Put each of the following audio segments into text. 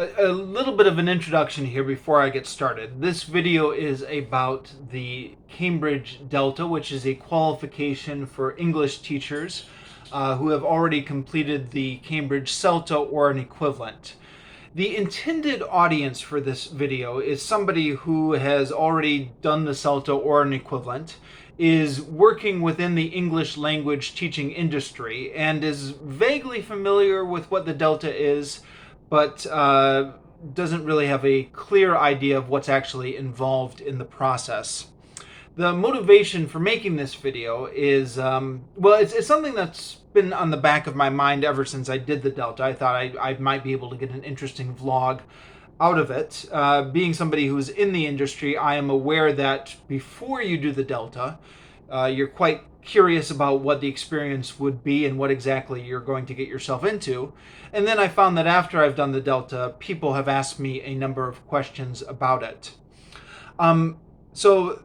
A little bit of an introduction here before I get started. This video is about the Cambridge Delta, which is a qualification for English teachers who have already completed the Cambridge CELTA or an equivalent. The intended audience for this video is somebody who has already done the CELTA or an equivalent, is working within the English language teaching industry, and is vaguely familiar with what the Delta is, but doesn't really have a clear idea of what's actually involved in the process. The motivation for making this video is, it's something that's been on the back of my mind ever since I did the Delta. I thought I might be able to get an interesting vlog out of it. Being somebody who's in the industry, I am aware that before you do the Delta, you're quite curious about what the experience would be and what exactly you're going to get yourself into. And then I found that after I've done the Delta, people have asked me a number of questions about it. So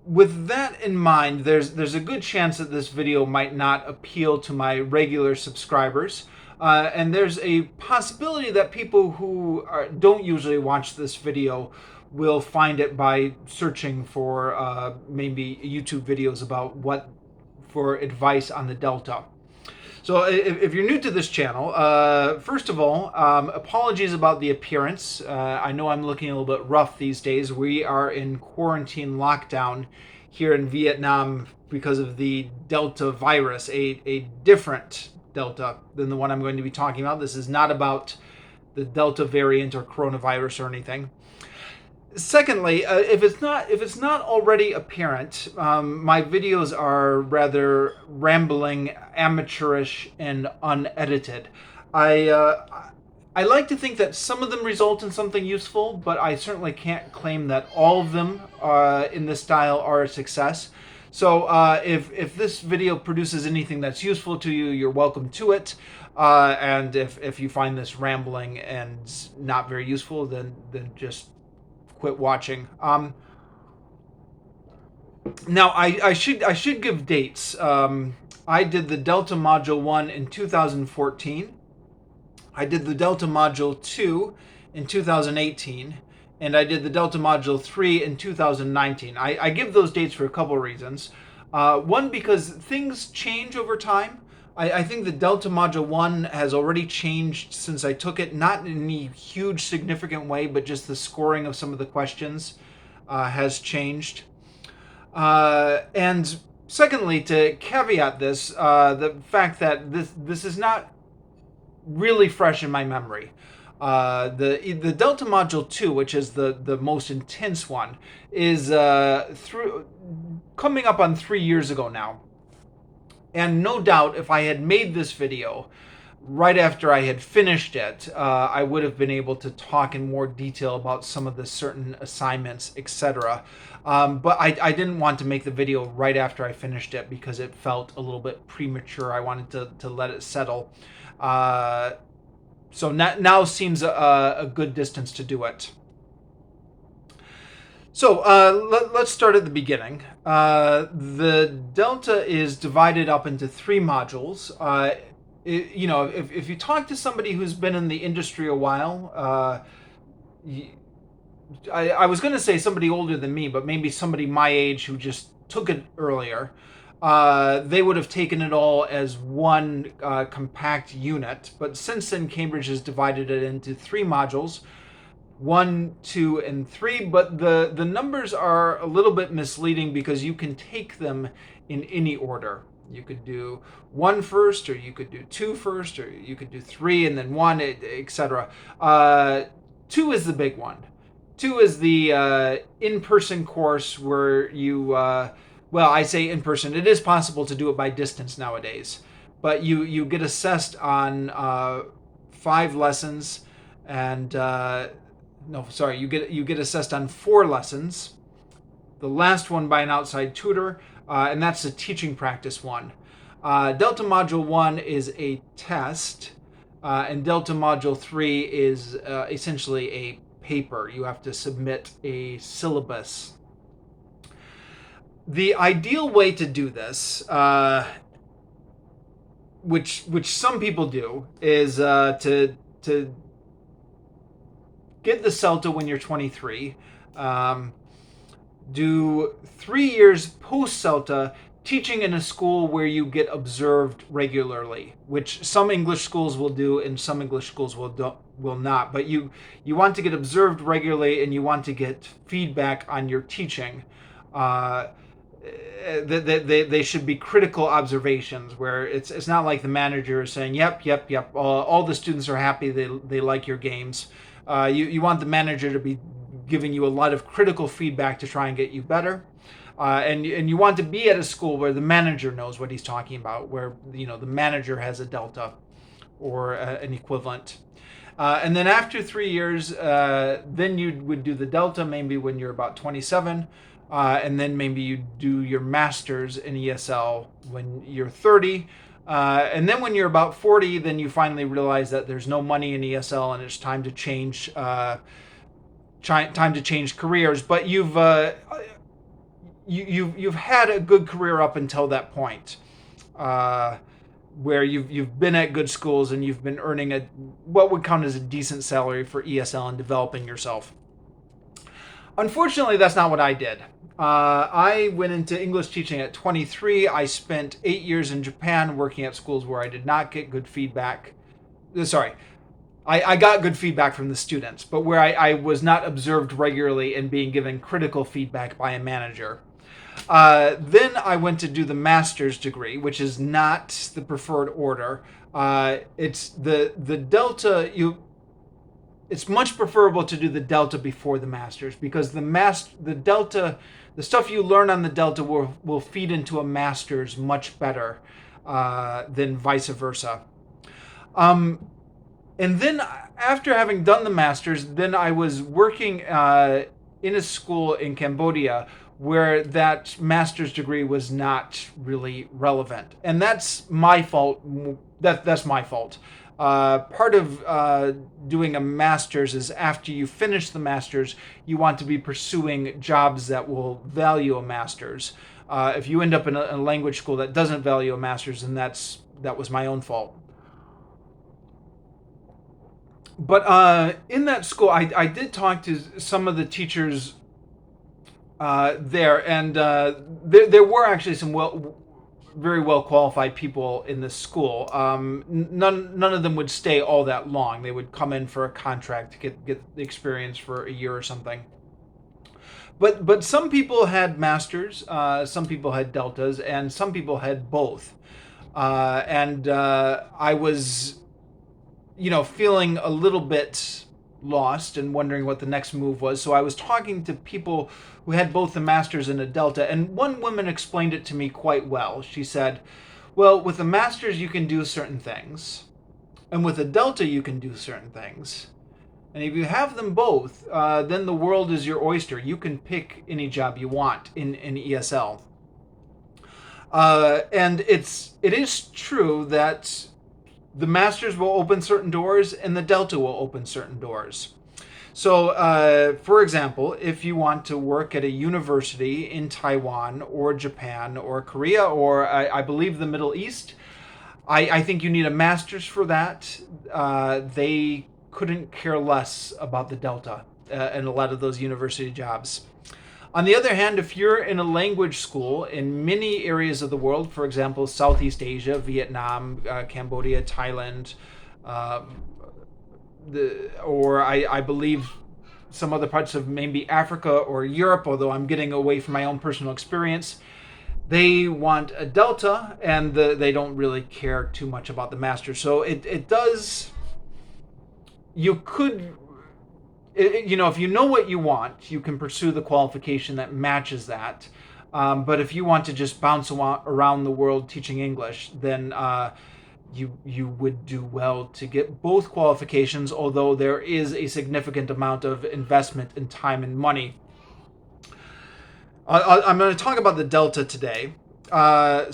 with that in mind, there's a good chance that this video might not appeal to my regular subscribers. And there's a possibility that people who don't usually watch this video will find it by searching for maybe YouTube videos about for advice on the Delta. So if you're new to this channel, first of all, apologies about the appearance. I know I'm looking a little bit rough these days. We are in quarantine lockdown here in Vietnam because of the Delta virus, a different Delta than the one I'm going to be talking about. This is not about the Delta variant or coronavirus or anything. Secondly, if it's not already apparent, my videos are rather rambling, amateurish, and unedited. I like to think that some of them result in something useful, but I certainly can't claim that all of them in this style are a success. So if this video produces anything that's useful to you, you're welcome to it. And if you find this rambling and not very useful, then just quit watching. Now I should give dates. I did the Delta Module 1 in 2014. I did the Delta Module 2 in 2018. And I did the Delta Module 3 in 2019. I give those dates for a couple of reasons. One, because things change over time. I think the Delta Module 1 has already changed since I took it, not in any huge significant way, but just the scoring of some of the questions has changed. And secondly, to caveat this, the fact that this is not really fresh in my memory. The Delta Module 2, which is the most intense one, is coming up on 3 years ago now. And no doubt, if I had made this video right after I had finished it, I would have been able to talk in more detail about some of the certain assignments, etc. But I didn't want to make the video right after I finished it because it felt a little bit premature. I wanted to let it settle. So now seems a good distance to do it. So let's start at the beginning. The Delta is divided up into 3 modules. If you talk to somebody who's been in the industry a while, I was going to say somebody older than me, but maybe somebody my age who just took it earlier, they would have taken it all as one compact unit. But since then, Cambridge has divided it into 3 modules. 1, 2, and 3, but the numbers are a little bit misleading because you can take them in any order. You could do 1 first, or you could do 2 first, or you could do 3 and then 1, etc. 2 is the big one. 2 is the in-person course where you, I say in-person. It is possible to do it by distance nowadays, but you get assessed on 5 lessons and you get assessed on 4 lessons. The last one by an outside tutor, and that's the teaching practice one. Delta Module 1 is a test, and Delta Module 3 is essentially a paper. You have to submit a syllabus. The ideal way to do this, which some people do, is to get the CELTA when you're 23. Do 3 years post-CELTA teaching in a school where you get observed regularly, which some English schools will do and some English schools will not. But you want to get observed regularly, and you want to get feedback on your teaching. They should be critical observations where it's not like the manager is saying, yep, all the students are happy, they like your games. You want the manager to be giving you a lot of critical feedback to try and get you better. And you want to be at a school where the manager knows what he's talking about, where the manager has a delta or an equivalent. And then after 3 years, then you would do the delta maybe when you're about 27. And then maybe you do your master's in ESL when you're 30. And then when you're about 40, then you finally realize that there's no money in ESL and it's time to change careers. But you've had a good career up until that point, where you've been at good schools and you've been earning what would count as a decent salary for ESL and developing yourself. Unfortunately, that's not what I did. I went into English teaching at 23. I spent 8 years in Japan working at schools where I did not get good feedback. I got good feedback from the students, but where I was not observed regularly and being given critical feedback by a manager. Then I went to do the master's degree, which is not the preferred order. It's the delta. It's much preferable to do the delta before the master's, because the delta, the stuff you learn on the delta will feed into a master's much better than vice versa. And then after having done the master's, then I was working in a school in Cambodia where that master's degree was not really relevant. And that's my fault. That's my fault. Part of doing a master's is after you finish the master's, you want to be pursuing jobs that will value a master's. If you end up in a language school that doesn't value a master's, then that was my own fault. But in that school, I did talk to some of the teachers there, and there were actually some very well qualified people in this school. None of them would stay all that long. They would come in for a contract to get the experience for a year or something. But some people had masters, some people had deltas, and some people had both. And I was, feeling a little bit lost and wondering what the next move was. So I was talking to people who had both the masters and a delta, and one woman explained it to me quite well. She said, well, with a master's you can do certain things, and with a delta you can do certain things. And if you have them both, then the world is your oyster. You can pick any job you want in ESL. And it is true that the masters will open certain doors and the delta will open certain doors. So, for example, if you want to work at a university in Taiwan or Japan or Korea or I believe the Middle East, I think you need a master's for that. They couldn't care less about the delta in a lot of those university jobs. On the other hand, if you're in a language school in many areas of the world, for example, Southeast Asia, Vietnam, Cambodia, Thailand, or I believe some other parts of maybe Africa or Europe, although I'm getting away from my own personal experience, they want a delta and they don't really care too much about the master. So it does, you could, if you know what you want, you can pursue the qualification that matches that. But if you want to just bounce around the world teaching English, then you would do well to get both qualifications, although there is a significant amount of investment in time and money. I'm going to talk about the delta today. I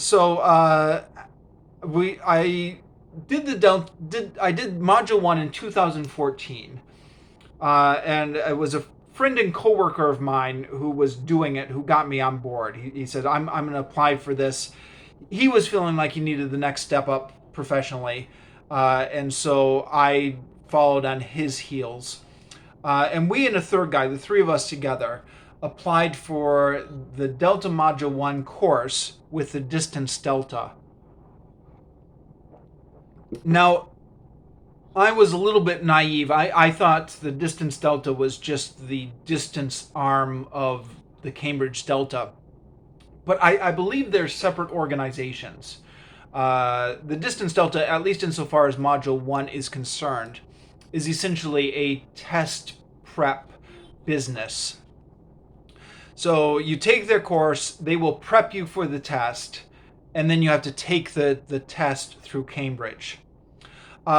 did module 1 in 2014. And it was a friend and coworker of mine who was doing it who got me on board. He said, I'm going to apply for this. He was feeling like he needed the next step up professionally. And so I followed on his heels. And we and a third guy, the three of us together, applied for the Delta Module 1 course with the distance delta. Now, I was a little bit naive. I thought the distance delta was just the distance arm of the Cambridge Delta. But I believe they're separate organizations. The distance delta, at least insofar as Module 1 is concerned, is essentially a test prep business. So you take their course, they will prep you for the test, and then you have to take the test through Cambridge. We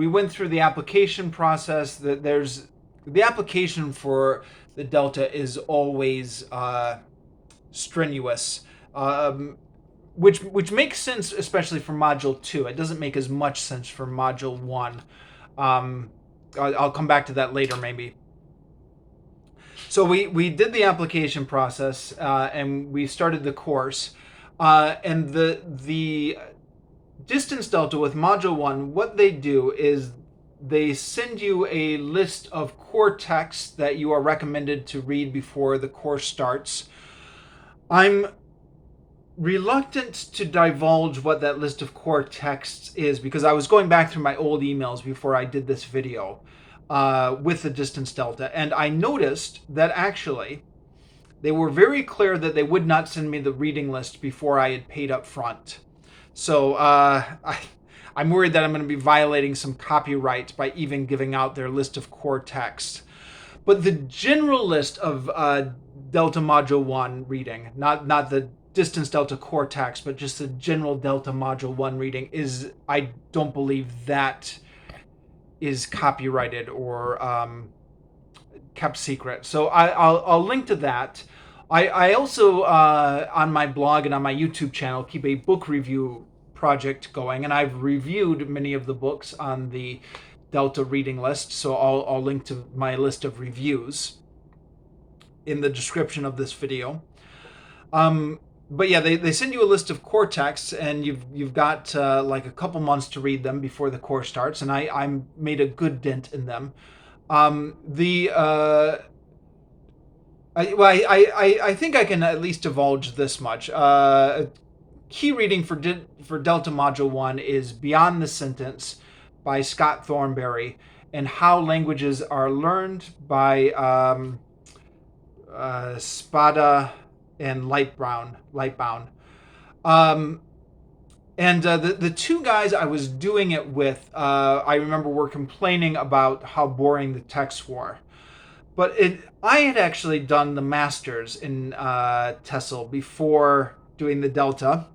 went through the application process. The application for the Delta is always strenuous, which makes sense, especially for Module 2. It doesn't make as much sense for Module 1. I'll come back to that later, maybe. So we did the application process, and we started the course. And the distance delta with Module 1, what they do is they send you a list of core texts that you are recommended to read before the course starts. I'm reluctant to divulge what that list of core texts is because I was going back through my old emails before I did this video with the distance delta, and I noticed that actually they were very clear that they would not send me the reading list before I had paid up front. So I'm worried that I'm going to be violating some copyright by even giving out their list of core texts. But the general list of Delta Module 1 reading, not the distance delta core text, but just the general Delta Module 1 reading is, I don't believe that is copyrighted or kept secret. So I'll link to that. I also, on my blog and on my YouTube channel, keep a book review project going, and I've reviewed many of the books on the Delta reading list, so I'll link to my list of reviews in the description of this video. But yeah, they send you a list of core texts, and you've got like a couple months to read them before the course starts, and I made a good dent in them. I think I can at least divulge this much. Key reading for Delta Module 1 is Beyond the Sentence by Scott Thornberry, and How Languages Are Learned by Spada and Lightbound. And the two guys I was doing it with, I remember were complaining about how boring the texts were. But I had actually done the masters in TESOL before doing the Delta.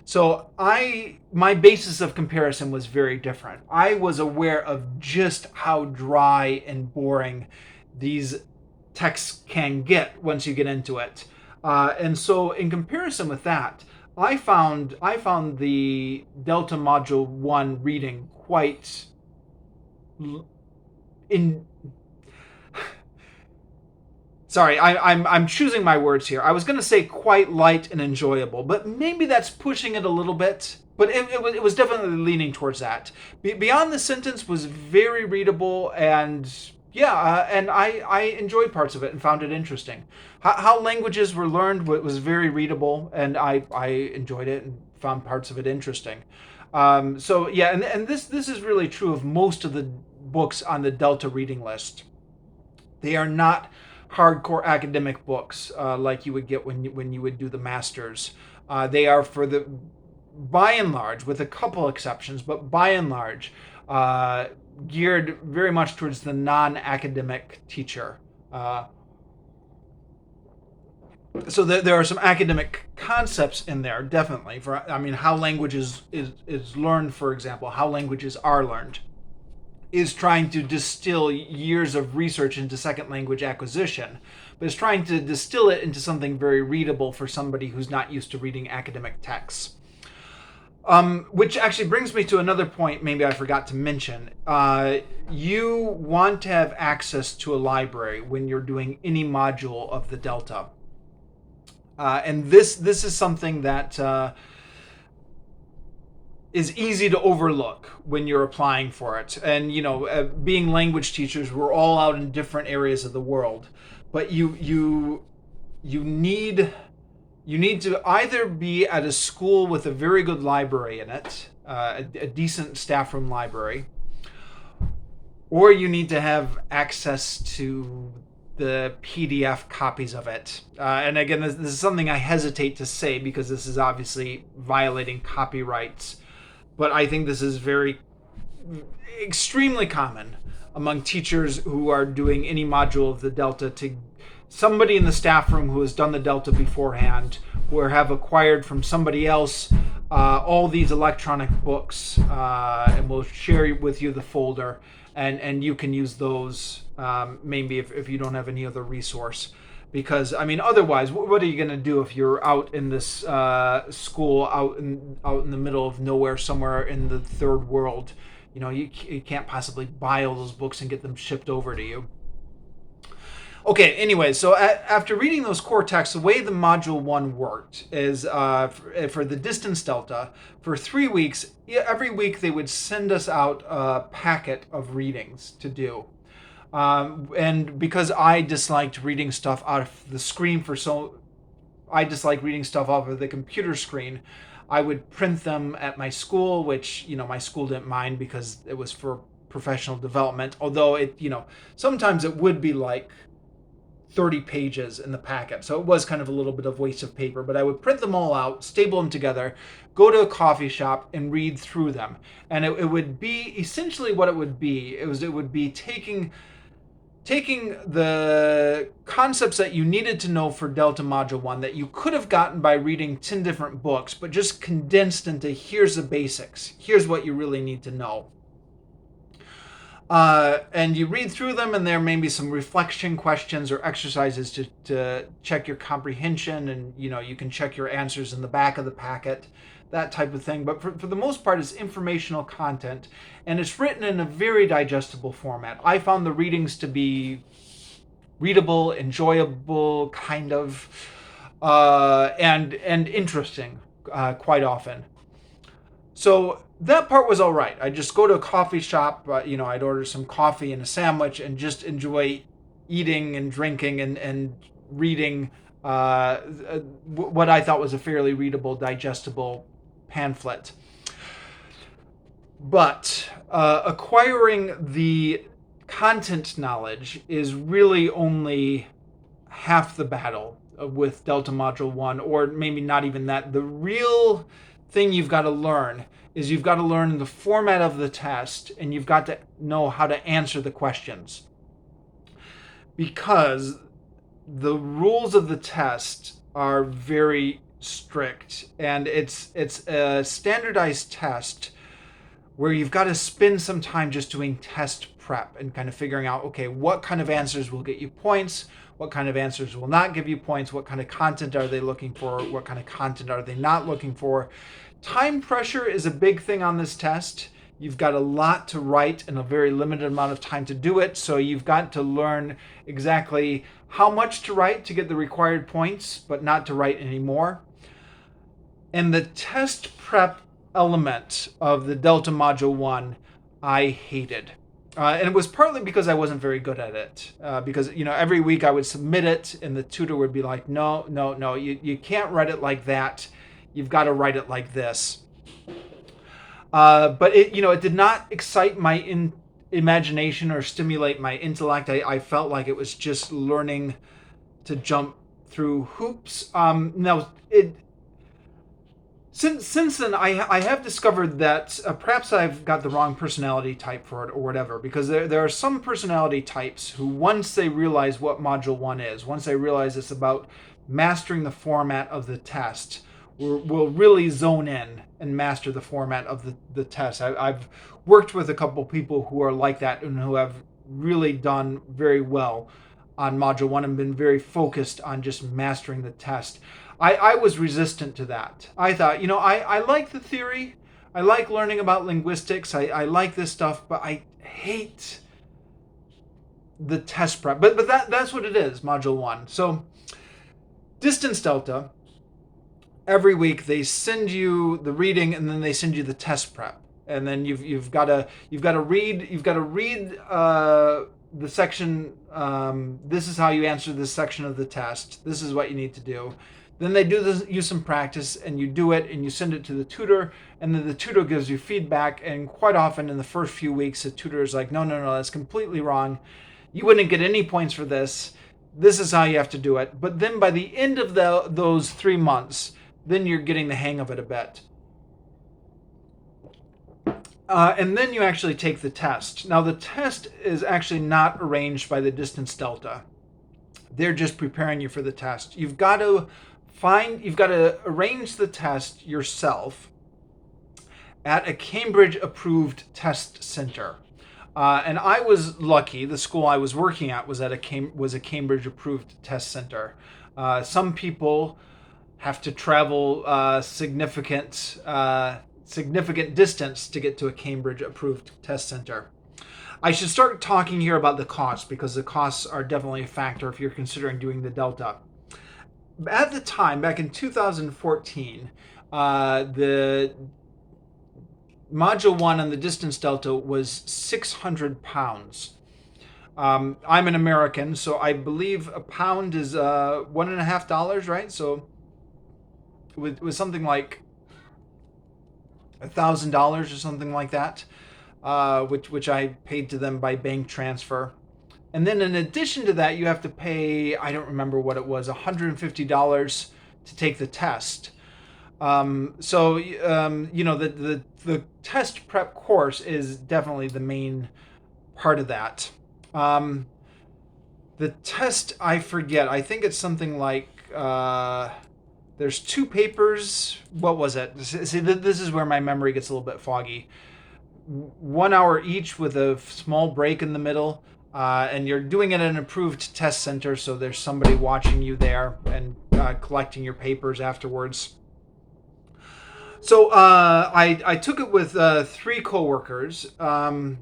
So my basis of comparison was very different. I was aware of just how dry and boring these texts can get once you get into it. And so in comparison with that, I found the Delta Module 1 reading quite Sorry, I'm choosing my words here. I was going to say quite light and enjoyable, but maybe that's pushing it a little bit. But it was definitely leaning towards that. Beyond the Sentence was very readable, and yeah, and I enjoyed parts of it and found it interesting. How Languages Were Learned was very readable, and I enjoyed it and found parts of it interesting. So yeah, and this is really true of most of the books on the Delta reading list. They are not hardcore academic books like you would get when you would do the masters. They are, for the by and large, with a couple exceptions, but by and large, geared very much towards the non-academic teacher. So there are some academic concepts in there, definitely. How languages is learned, for example, how languages are learned, is trying to distill years of research into second language acquisition, but is trying to distill it into something very readable for somebody who's not used to reading academic texts. Which actually brings me to another point maybe I forgot to mention. You want to have access to a library when you're doing any module of the Delta. And this is something that is easy to overlook when you're applying for it. And being language teachers, we're all out in different areas of the world, but you need to either be at a school with a very good library in it, a decent staff room library, or you need to have access to the PDF copies of it. And again, this is something I hesitate to say because this is obviously violating copyrights, but I think this is very extremely common among teachers who are doing any module of the Delta to somebody in the staff room who has done the Delta beforehand, or have acquired from somebody else all these electronic books, and we'll share with you the folder, and you can use those maybe if you don't have any other resource. Because otherwise, what are you going to do if you're out in this school out in the middle of nowhere, somewhere in the third world? You can't possibly buy all those books and get them shipped over to you. Okay, anyway, so after reading those core texts, the way the Module 1 worked is for the Distance Delta, for 3 weeks, every week they would send us out a packet of readings to do. And because I disliked reading stuff out of the screen I dislike reading stuff off of the computer screen, I would print them at my school, which, my school didn't mind because it was for professional development. Although sometimes it would be like 30 pages in the packet. So it was kind of a little bit of waste of paper, but I would print them all out, staple them together, go to a coffee shop and read through them. And it would be essentially what it would be. It would be taking the concepts that you needed to know for Delta Module 1 that you could have gotten by reading 10 different books, but just condensed into here's the basics. Here's what you really need to know. And you read through them, and there may be some reflection questions or exercises to check your comprehension, and you can check your answers in the back of the packet, that type of thing. But for the most part, it's informational content, and it's written in a very digestible format. I found the readings to be readable, enjoyable, kind of, and interesting quite often. So that part was all right. I'd just go to a coffee shop, I'd order some coffee and a sandwich and just enjoy eating and drinking and reading what I thought was a fairly readable, digestible pamphlet. But acquiring the content knowledge is really only half the battle with Delta Module 1, or maybe not even that. The real thing you've got to learn is you've got to learn the format of the test, and you've got to know how to answer the questions. Because the rules of the test are very strict, and it's a standardized test where you've got to spend some time just doing test prep and kind of figuring out, okay, what kind of answers will get you points, what kind of answers will not give you points, what kind of content are they looking for, what kind of content are they not looking for. Time pressure is a big thing on this test. You've got a lot to write and a very limited amount of time to do it, so you've got to learn exactly how much to write to get the required points, but not to write any more. And the test prep element of the Delta Module 1, I hated. And it was partly because I wasn't very good at it. Because, every week I would submit it, and the tutor would be like, no, you can't write it like that. You've got to write it like this. But it did not excite my imagination or stimulate my intellect. I felt like it was just learning to jump through hoops. Since then, I have discovered that perhaps I've got the wrong personality type for it or whatever, because there are some personality types who, once they realize what Module 1 is, once they realize it's about mastering the format of the test, will really zone in and master the format of the test. I've worked with a couple people who are like that and who have really done very well on Module 1 and been very focused on just mastering the test. I was resistant to that. I thought, I like the theory. I like learning about linguistics. I like this stuff, but I hate the test prep. But that's what it is, Module 1. So Distance Delta every week they send you the reading, and then they send you the test prep, and then you've got to read the section. This is how you answer this section of the test. This is what you need to do. Then they you some practice, and you do it, and you send it to the tutor, and then the tutor gives you feedback. And quite often in the first few weeks, the tutor is like, no, that's completely wrong. You wouldn't get any points for this. This is how you have to do it. But then by the end of those 3 months, then you're getting the hang of it a bit. And then you actually take the test. Now the test is actually not arranged by the distance delta. They're just preparing you for the test. You've got to arrange the test yourself at a Cambridge approved test center. And I was lucky. The school I was working at was a Cambridge approved test center. Some people have to travel significant distance to get to a Cambridge approved test center. I should start talking here about the costs, because the costs are definitely a factor if you're considering doing the Delta. At the time, back in 2014, the Module 1 on the distance Delta was 600 pounds. I'm an American, so I believe a pound is $1.50, right? So it was something like $1,000 or something like that, which I paid to them by bank transfer. And then in addition to that, you have to pay, I don't remember what it was, $150 to take the test. The test prep course is definitely the main part of that. The test, I forget. I think it's something like, there's 2 papers. What was it? See, this is where my memory gets a little bit foggy. 1 hour each with a small break in the middle. And you're doing it at an approved test center, so there's somebody watching you there and collecting your papers afterwards. So I took it with 3 coworkers. 2 of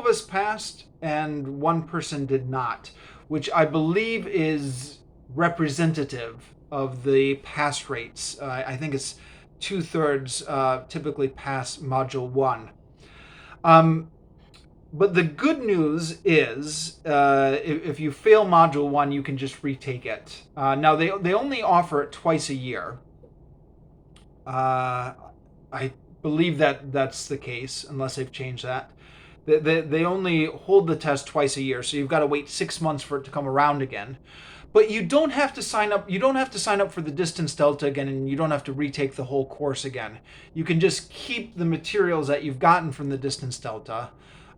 us passed, and 1 person did not, which I believe is representative of the pass rates. I think it's 2/3 typically pass Module 1. But the good news is, if you fail Module 1, you can just retake it. Now, they only offer it twice a year. I believe that's the case, unless they've changed that. They only hold the test twice a year, so you've got to wait 6 months for it to come around again. But you don't have to sign up. You don't have to sign up for the distance Delta again, and you don't have to retake the whole course again. You can just keep the materials that you've gotten from the distance Delta.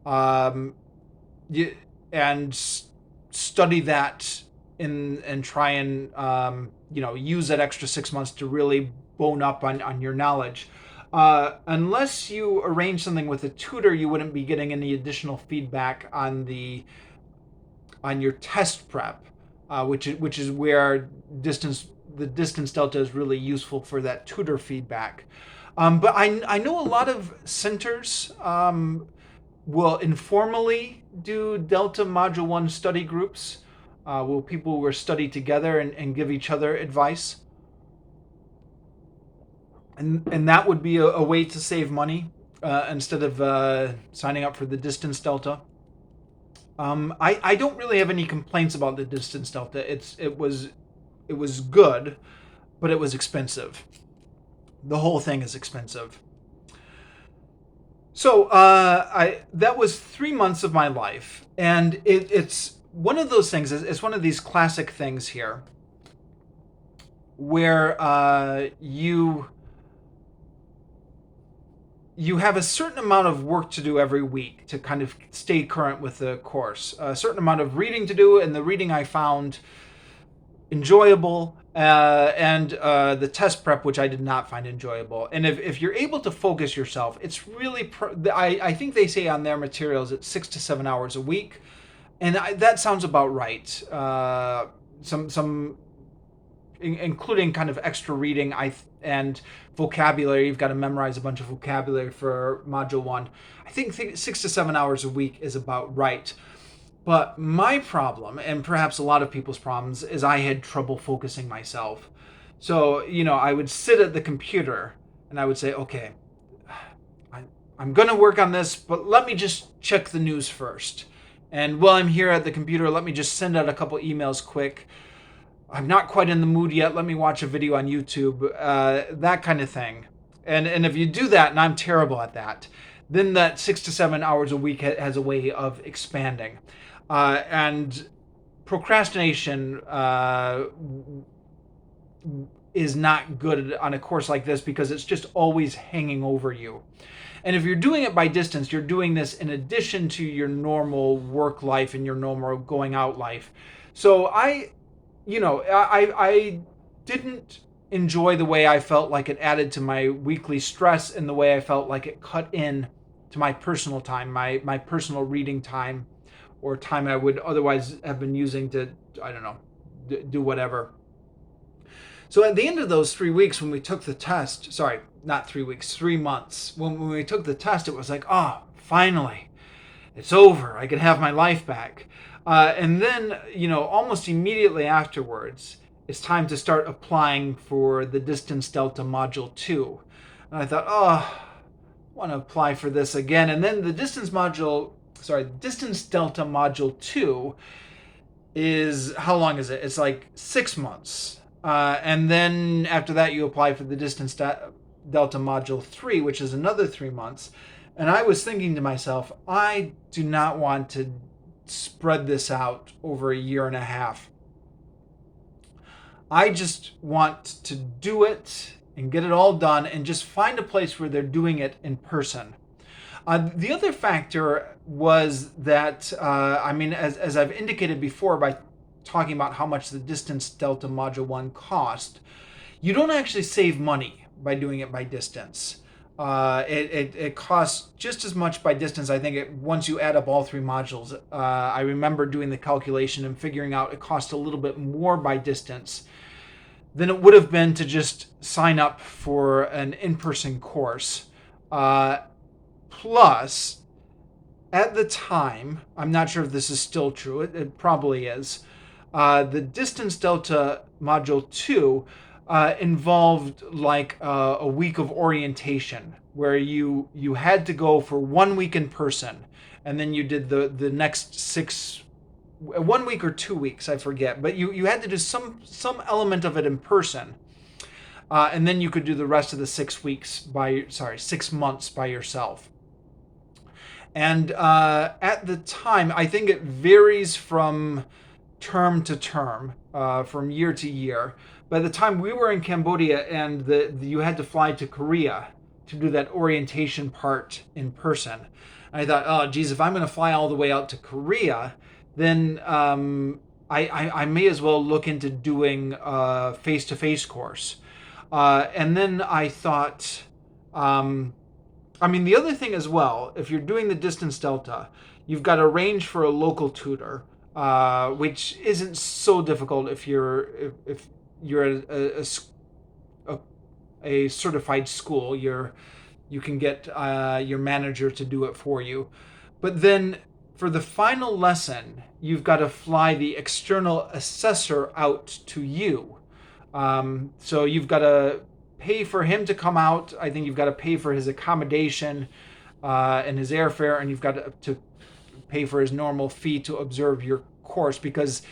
And study that and try and use that extra 6 months to really bone up on your knowledge. Unless you arrange something with a tutor, you wouldn't be getting any additional feedback on your test prep, which is where the distance Delta is really useful for that tutor feedback. But I know a lot of centers will informally do Delta Module 1 study groups, where people will study together and give each other advice. And that would be a way to save money instead of signing up for the distance Delta. I don't really have any complaints about the distance Delta. It was good, but it was expensive. The whole thing is expensive. So that was 3 months of my life, and it's one of those things. It's one of these classic things here, where you have a certain amount of work to do every week to kind of stay current with the course. A certain amount of reading to do, and the reading I found enjoyable, and the test prep, which I did not find enjoyable. And if you're able to focus yourself, it's really, I think they say on their materials it's 6 to 7 hours a week, and that sounds about right. Some including kind of extra reading and vocabulary. You've got to memorize a bunch of vocabulary for Module 1. I think 6 to 7 hours a week is about right. But my problem, and perhaps a lot of people's problems, is I had trouble focusing myself. So, I would sit at the computer and I would say, okay, I'm going to work on this, but let me just check the news first. And while I'm here at the computer, let me just send out a couple emails quick. I'm not quite in the mood yet. Let me watch a video on YouTube, that kind of thing. And if you do that, and I'm terrible at that, then that 6 to 7 hours a week has a way of expanding. And procrastination is not good on a course like this because it's just always hanging over you. And if you're doing it by distance, you're doing this in addition to your normal work life and your normal going out life. So I didn't enjoy the way I felt like it added to my weekly stress and the way I felt like it cut in to my personal time, my personal reading time, or time I would otherwise have been using to, I don't know, do whatever. So at the end of those 3 weeks when we took the test, sorry, not 3 weeks, 3 months, when we took the test, it was like, oh, finally, it's over. I can have my life back. And then, almost immediately afterwards, it's time to start applying for the Distance Delta Module 2. And I thought, oh, I want to apply for this again. And then the Distance Delta Module 2 is, how long is it? It's like 6 months. And then after that, you apply for the Distance Delta Module 3, which is another 3 months. And I was thinking to myself, I do not want to spread this out over a year and a half. I just want to do it and get it all done and just find a place where they're doing it in person. The other factor was that, as I've indicated before by talking about how much the Distance Delta Module 1 cost, you don't actually save money by doing it by distance. It costs just as much by distance. I think once you add up all 3 modules, I remember doing the calculation and figuring out it cost a little bit more by distance than it would have been to just sign up for an in-person course. Plus, at the time, I'm not sure if this is still true, it probably is, the Distance Delta Module 2 involved like a week of orientation where you had to go for 1 week in person, and then you did the next 1 week or 2 weeks, I forget, but you had to do some element of it in person, and then you could do the rest of the 6 months by yourself. And at the time, I think it varies from term to term, from year to year. By the time we were in Cambodia and you had to fly to Korea to do that orientation part in person, I thought, oh, geez, if I'm going to fly all the way out to Korea, then I may as well look into doing a face-to-face course. And then I thought, the other thing as well, if you're doing the Distance Delta, you've got to arrange for a local tutor, which isn't so difficult if you're at a certified school. You can get your manager to do it for you. But then for the final lesson, you've got to fly the external assessor out to you. So you've got to pay for him to come out. I think you've got to pay for his accommodation and his airfare, and you've got to pay for his normal fee to observe your course, because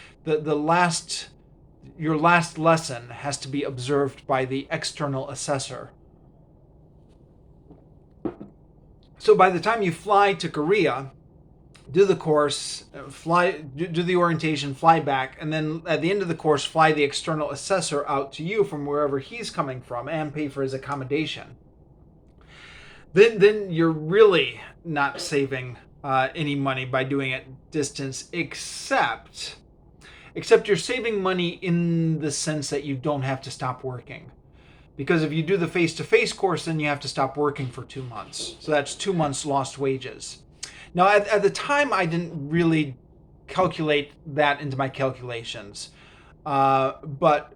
your last lesson has to be observed by the external assessor. So by the time you fly to Korea, do the course, do the orientation, fly back, and then at the end of the course, fly the external assessor out to you from wherever he's coming from and pay for his accommodation. Then you're really not saving any money by doing it distance, except you're saving money in the sense that you don't have to stop working. Because if you do the face-to-face course, then you have to stop working for 2 months. So that's 2 months lost wages. Now, at the time, I didn't really calculate that into my calculations, but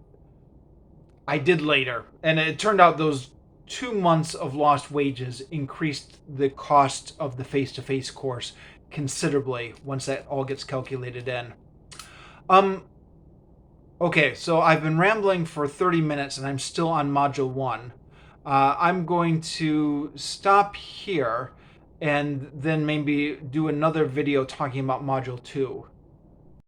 I did later. And it turned out those 2 months of lost wages increased the cost of the face-to-face course considerably once that all gets calculated in. Okay, so I've been rambling for 30 minutes and I'm still on Module 1. I'm going to stop here and then maybe do another video talking about Module 2.